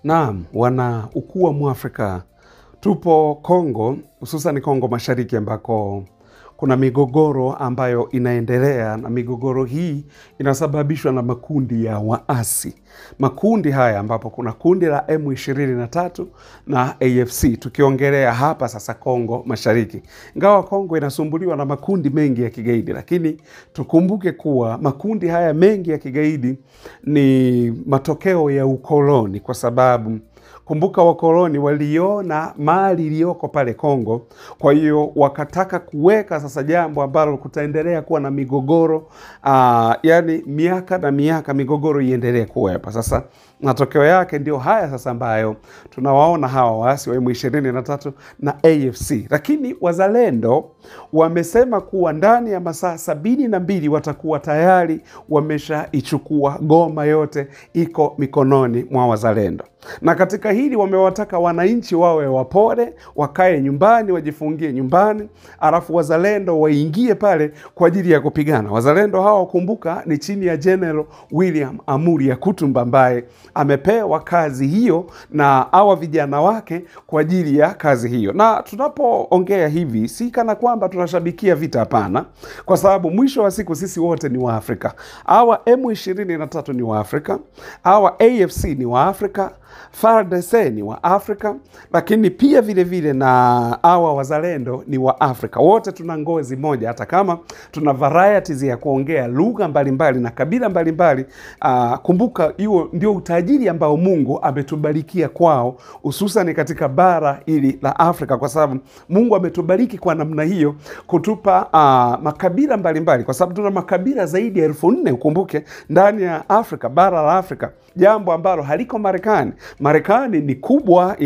Naam, wana ukuu wa Mwafrika. Tupo Kongo, hususan Kongo Mashariki ambako kuna migogoro ambayo inaendelea, na migogoro hii inasababishwa na makundi ya waasi. Makundi haya ambapo kuna kundi la M23 na AFC. Tukiongelea hapa sasa Kongo Mashariki. Ingawa Kongo inasumbuliwa na makundi mengi ya kigaidi, lakini tukumbuke kuwa makundi haya mengi ya kigaidi ni matokeo ya ukoloni, kwa sababu kumbuka wakoloni waliona mali iliyoko pale Kongo, kwa hiyo wakataka kuweka sasa jambo ambalo kutaendelea kuwa na migogoro, yani miaka na miaka migogoro iendelee kuwepo. Sasa matokeo yake ndio haya sasa ambayo tunawaona hawa waasi wa M23 na AFC. Lakini wazalendo wamesema kuwa ndani ya masaa 72 watakuwa tayari wameshaichukua Goma, yote iko mikononi mwa wazalendo. Na katika hili wamewataka wananchi wawe wapole, wakae nyumbani, wajifungie nyumbani, alafu wazalendo waingie pale kwa ajili ya kupigana. Wazalendo hawa kumbuka ni chini ya General William Amuri Yakutumba ambaye amepewa kazi hiyo na hawa vijana wake kwa ajili ya kazi hiyo. Na tunapoongea hivi si kana kwamba tunashabikia vita, hapana, kwa sababu mwisho wa siku sisi wote ni wa Afrika. Hawa M23 ni wa Afrika, hawa AFC ni wa Afrika, FARDC ni wa Afrika, lakini pia vile vile na hawa wazalendo ni wa Afrika. Wote tuna ngozi moja, hata kama tuna varieties ya kuongea lugha mbalimbali na kabila mbalimbali. Kumbuka hiyo ndio utajiri ambao Mungu ametubarikia kwao, hususan katika bara hili la Afrika, kwa sababu Mungu ametubariki kwa namna hiyo kutupa makabila mbalimbali, kwa sababu tuna makabila zaidi ya 4,000 ukumbuke ndani ya Afrika, bara la Afrika, jambo ambalo haliko Marekani. Marekani ni kubwa,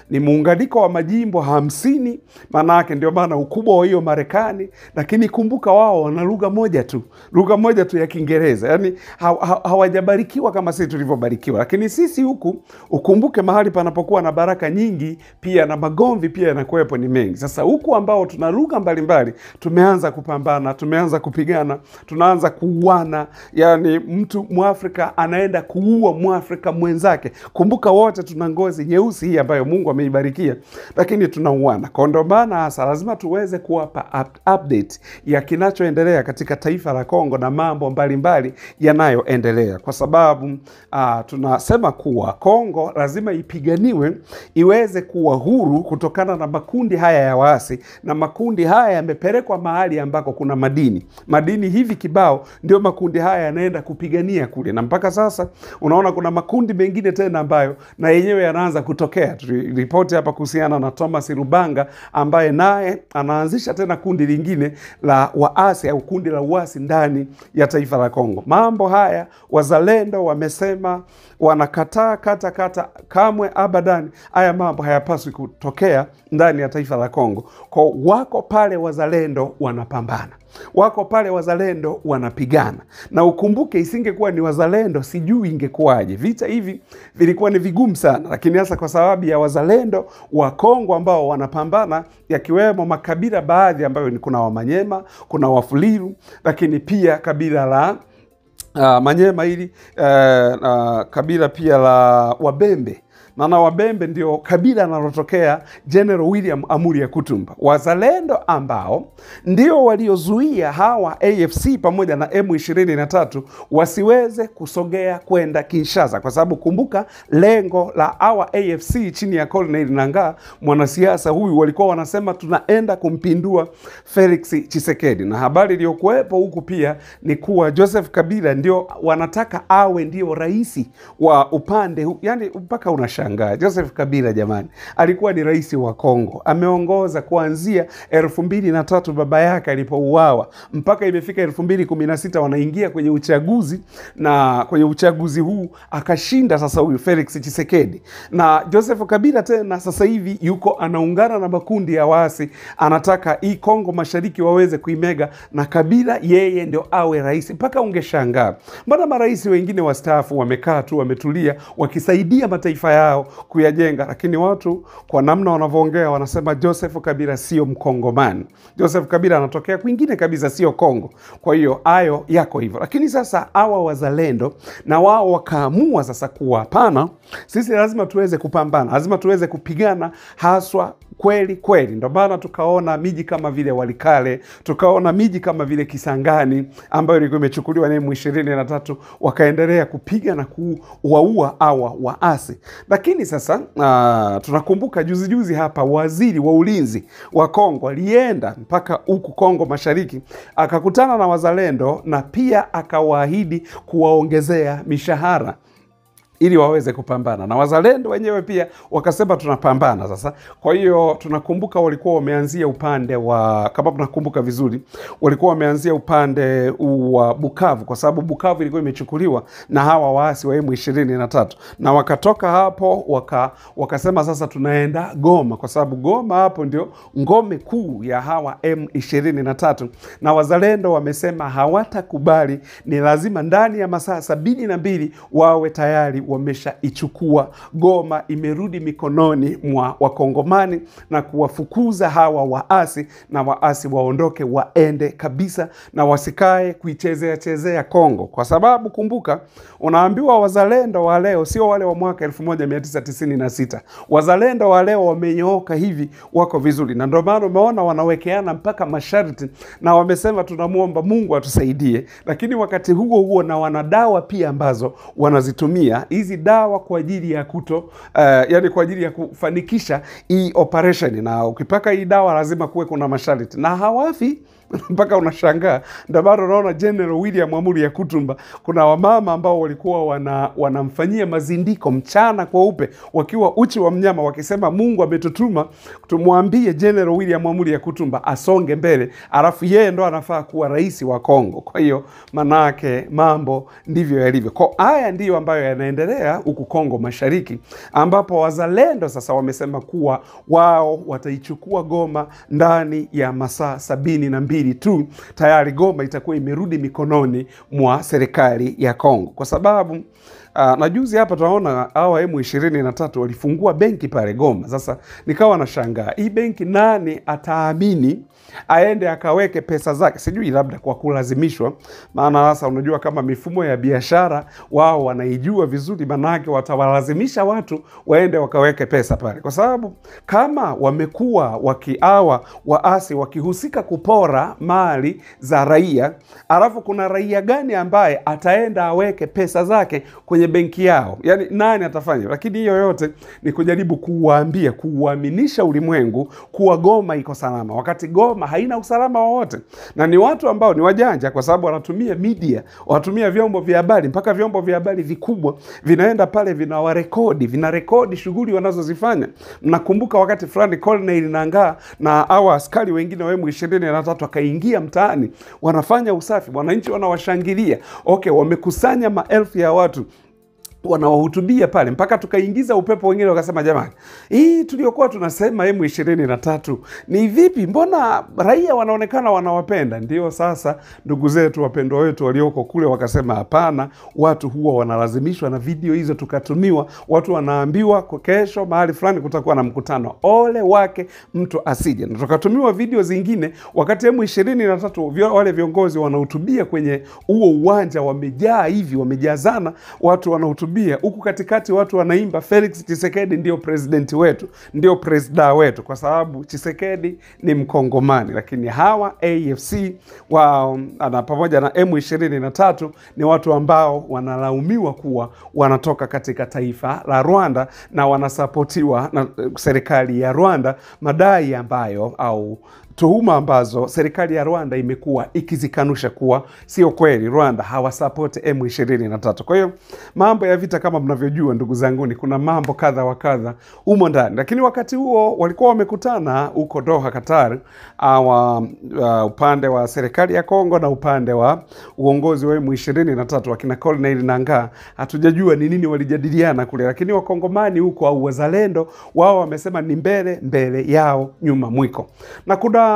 ni muunganiko wa majimbo 50, maana yake ndio maana ukubwa wa hiyo Marekani. Lakini kumbuka wao wana lugha moja tu ya Kiingereza, yani hawajabarikiwa kama sisi tulivyobarikiwa. Lakini sisi huku ukumbuke mahali panapokuwa na baraka nyingi pia na magomvi pia yanakuwepo ni mengi. Sasa huku ambao tuna lugha mbalimbali tumeanza kupambana, tumeanza kupigana, tunaanza kuuana, yani mtu Mwafrika anaenda kuua Mwafrika mwenzake. Kumbuka wote tuna ngozi nyeusi hii ambayo Mungu ameibarikia, lakini tunauana. Kwa ndio maana hasa lazima tuweze kuwapa update ya kinachoendelea katika taifa la Kongo na mambo mbalimbali yanayoendelea, kwa sababu tunasema kuwa Kongo lazima ipiganiwe iweze kuwa huru kutokana na makundi haya ya waasi, na makundi haya yamepelekwa mahali ambako kuna madini hivi kibao, ndio makundi haya yanaenda kupigania kule. Na mpaka sasa unaona kuna makundi mengine tena ambayo na yenyewe yanaanza kutokea. Ripoti hapa kuhusiana na Thomas Rubanga ambaye naye anaanzisha tena kundi lingine la waasi au kundi la uasi ndani ya taifa la Kongo. Mambo haya wazalendo wamesema wanakataa kata kamwe abadan, haya mambo hayapaswi kutokea ndani ya taifa la Kongo. Kwa wako pale wazalendo wanapambana, wako pale wazalendo wanapigana, na ukumbuke isingekuwa ni wazalendo sijui ingekuwaje. Vita hivi vilikuwa ni vigumu sana, lakini hasa kwa sababu ya wazalendo wa Kongo ambao wanapambana, yakiwemo makabila baadhi ambayo ni kuna Wamanyema, kuna Wafuliru, lakini pia kabila la Manyema hili, kabila pia la Wabembe. Na Wabembe ndio kabila analotokea General William Amuri Yakutumba. Wazalendo ambao ndio waliozuia hawa AFC pamoja na M23 wasiweze kusogea kwenda Kinshasa, kwa sababu kumbuka lengo la hawa AFC chini ya Colonel Nangaa, mwanasiasa huyu, walikuwa wanasema tunaenda kumpindua Felix Tshisekedi. Na habari iliyokuwepo huku pia ni kuwa Joseph Kabila ndio wanataka awe ndio rais wa upande huu, yani mpaka unashangaa. Joseph Kabila jamani, alikuwa ni rais wa Kongo, ameongoza kuanzia 2003 baba yake alipouawa mpaka imefika 2016 wanaingia kwenye uchaguzi, na kwenye uchaguzi huu akashinda sasa huyu Felix Tshisekedi. Na Joseph Kabila tena sasa hivi yuko anaungana na makundi ya waasi, anataka hii Kongo Mashariki waweze kuimega, na Kabila yeye ndio awe rais. Mpaka ungeshangaa mbona marais wengine wastaafu wamekaa tu wametulia wakisaidia mataifa yao kuyajenga, lakini watu kwa namna wanavyoongea wanasema Joseph Kabila sio Mkongomani. Joseph Kabila anatokea kwingine kabisa, sio Kongo. Kwa hiyo hayo yako hivyo. Lakini sasa hawa wazalendo na wao wakaamua sasa kuwa hapana, sisi lazima tuweze kupambana, lazima tuweze kupigana haswa kweli kweli. Ndio maana tukaona miji kama vile Walikale, tukaona miji kama vile Kisangani ambayo ilikuwa imechukuliwa na M23, wakaendelea kupiga na kuwaua hawa waasi. Lakini sasa tunakumbuka juzi hapa waziri wa ulinzi wa Kongo alienda mpaka huku Kongo Mashariki, akakutana na wazalendo na pia akawaahidi kuwaongezea mishahara ili waweze kupambana, na wazalendo wenyewe pia wakasema tunapambana sasa. Kwa hiyo tunakumbuka walikuwa wameanzia upande wa, kama tunakumbuka vizuri, walikuwa wameanzia upande wa Bukavu, kwa sababu Bukavu ilikuwa imechukuliwa na hawa waasi wa M23, na wakatoka hapo wakasema sasa tunaenda Goma, kwa sababu Goma hapo ndio ngome kuu ya hawa M23, na wazalendo wamesema hawatakubali, ni lazima ndani ya masaa 72 wawe tayari wameshaichukua Goma, imerudi mikononi mwa Wakongomani, na kuwafukuza hawa waasi, na waasi waondoke waende kabisa na wasikae kuichezea Kongo. Kwa sababu kumbuka, unaambiwa wazalendo wa leo sio wale wa mwaka 1996. Wazalendo wa leo wamenyooka hivi, wako vizuri, na ndio maana umeona wanawekeana mpaka masharti, na wamesema tunamuomba Mungu atusaidie. Lakini wakati huo na wanadawa pia ambazo wanazitumia hizi dawa kwa ajili ya yani kwa ajili ya kufanikisha hii operation, na ukipaka hii dawa lazima kuwe kuna masharti, na hawafi mpaka unashangaa. Ndio maana unaona General William Amuri Yakutumba, kuna wamama ambao walikuwa wanamfanyia mazindiko mchana kweupe wakiwa uchi wa mnyama, wakisema Mungu ametutuma tumwambie General William Amuri Yakutumba asonge mbele, alafu yeye ndo anafaa kuwa rais wa Kongo. Kwa hiyo manake mambo ndivyo yalivyo. Kwa haya ndiyo ambayo yanaendelea huku Kongo Mashariki, ambapo wazalendo sasa wamesema kuwa wao wataichukua Goma ndani ya masaa 72 tu, tayari Goma itakuwa imerudi mikononi mwa serikali ya Kongo. Kwa sababu na juzi hapa tunaona hawa M23 walifungua benki pale Goma. Sasa nikawa nashangaa, hii benki nani ataamini aende akaweke pesa zake? Sijui labda kwa kulazimishwa, maana sasa unajua kama mifumo ya biashara wao wanaijua vizuri, manake watawalazimisha watu waende wakaweke pesa pale, kwa sababu kama wamekuwa wakiawa waasi wakihusika kupora mali za raia, alafu kuna raia gani ambaye ataenda aweke pesa zake kwenye benki yao? Yani nani atafanya? Lakini hiyo yote ni kujaribu kuuaminisha ulimwengu kuwa Goma iko salama, wakati Goma haina usalama wowote. Na ni watu ambao ni wajanja, kwa sababu wanatumia media, wanatumia vyombo vya habari, mpaka vyombo vya habari vikubwa vinaenda pale vinarekodi shughuli wanazozifanya. Mnakumbuka wakati fulani Colonel Nangaa na hawa askari wengine wa M23 akaingia mtaani, wanafanya usafi, wananchi wanawashangilia. Okay, wamekusanya maelfu ya watu, wanawahutubia pale, mpaka tukaingiza upepo, wengine wakasema jamani, hii tuliokuwa tunasema M23 ni vipi? Mbona raia wanaonekana wanawapenda? Ndio sasa ndugu zetu wapendwa wetu walioko kule wakasema hapana, watu huwa wanalazimishwa, na video hizo tukatumiwa, watu wanaambiwa kwa kesho mahali fulani kutakuwa na mkutano, ole wake mtu asije. Na tukatumiwa video zingine wakati M23 wale viongozi wanahutubia kwenye huo uwanja, wamejaa hivi, wamejazana, watu wanahutubia huku katikati, watu wanaimba Felix Tshisekedi ndio president wetu, ndio presida wetu, kwa sababu Tshisekedi ni Mkongomani. Lakini hawa AFC wao na pamoja na M23 ni watu ambao wanalaumiwa kuwa wanatoka katika taifa la Rwanda na wanasapotiwa na serikali ya Rwanda, madai ambayo au tuhuma ambazo serikali ya Rwanda imekuwa ikizikanusha kuwa sio kweli. Rwanda hawasapoti M23. Kwa hiyo mambo ya vita kama mnavyojua ndugu zanguni, kuna mambo kadha wa kadha humo ndani. Lakini wakati huo walikuwa wamekutana huko Doha, Qatar, upande wa serikali ya Kongo na upande wa uongozi wa M23 wakina Colonel Nangaa. Hatujajua ni nini walijadiliana kule, lakini wakongomani huko au wazalendo wao wamesema ni mbele yao nyuma mwiko. Na kuna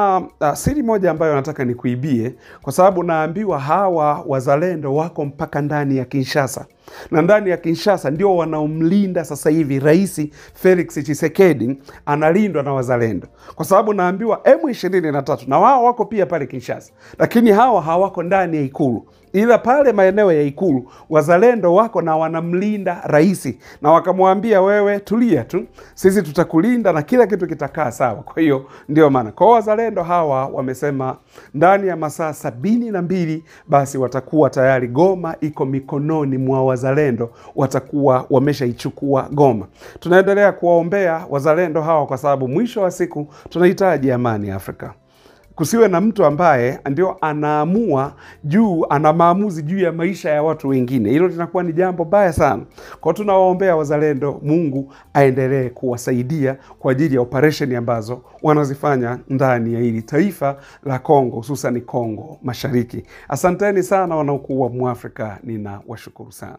siri moja ambayo nataka nikuibie, kwa sababu naambiwa hawa wazalendo wako mpaka ndani ya Kinshasa. na ndani ya Kinshasa ndio wanaomlinda sasa hivi Rais Felix Tshisekedi, analindwa na wazalendo, kwa sababu naambiwa M23 na wao wako pia pale Kinshasa, lakini hawa hawako ndani ya ikulu, ila pale maeneo ya ikulu wazalendo wako na wanamlinda rais, na wakamwambia wewe tulia tu, sisi tutakulinda na kila kitu kitakaa sawa. Kwa hiyo ndio maana kwa wazalendo hawa wamesema ndani ya masaa 72 basi watakuwa tayari Goma iko mikononi mwa wazalendo, watakuwa wameshaichukua Goma. Tunaendelea kuwaombea wazalendo hawa kwa sababu mwisho wa siku tunahitaji amani Afrika. Kusiwe na mtu ambaye ndio ana maamuzi juu ya maisha ya watu wengine. Hilo linakuwa ni jambo baya sana. Kwa tunawaombea wazalendo, Mungu aendelee kuwasaidia kwa ajili ya operation ambazo wanazifanya ndani ya hili taifa la Kongo, hususan Kongo Mashariki. Asanteni sana wanaokuwa Mwafrika, ninawashukuru sana.